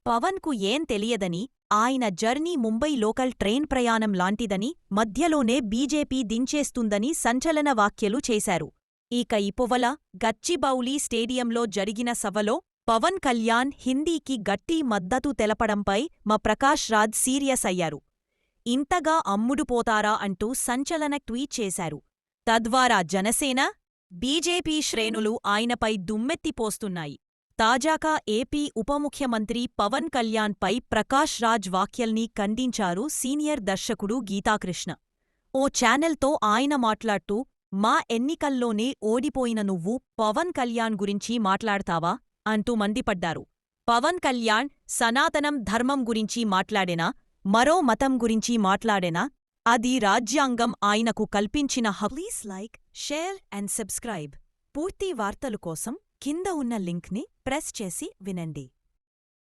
పవన్కు ఏం తెలియదని, ఆయన జర్నీ ముంబై లోకల్ ట్రైన్ ప్రయాణం లాంటిదని, మధ్యలోనే బీజేపీ దించేస్తుందని సంచలన వ్యాఖ్యలు చేశారు. ఇక ఇపువల గచ్చిబౌలి స్టేడియంలో జరిగిన సభలో పవన్ కళ్యాణ్ హిందీకి గట్టి మద్దతు తెలపడంపై ప్రకాష్ రాజ్ సీరియస్ అయ్యారు. ఇంతగా అమ్ముడుపోతారా అంటూ సంచలన ట్వీట్ చేశారు. తద్వారా జనసేన, బీజేపీ శ్రేణులు ఆయనపై దుమ్మెత్తిపోస్తున్నాయి. తాజాగా ఏపీ ఉప ముఖ్యమంత్రి పవన్ కళ్యాణ్పై ప్రకాష్ రాజ్ వ్యాఖ్యల్ని ఖండించారు సీనియర్ దర్శకుడు గీతాకృష్ణ. ఓ ఛానెల్తో ఆయన మాట్లాడుతూ, మా ఎన్నికల్లోనే ఓడిపోయిన నువ్వు పవన్ కళ్యాణ్ గురించి మాట్లాడతావా అంటూ మండిపడ్డారు. పవన్ కళ్యాణ్ సనాతనం ధర్మం గురించి మాట్లాడెనా, మరో మతం గురించి మాట్లాడెనా, అది రాజ్యాంగం ఆయనకు కల్పించిన హక్కు. Please like, share and subscribe. పూర్తి వార్తలు కోసం కింద ఉన్న లింక్ని ప్రెస్ చేసి వినండి.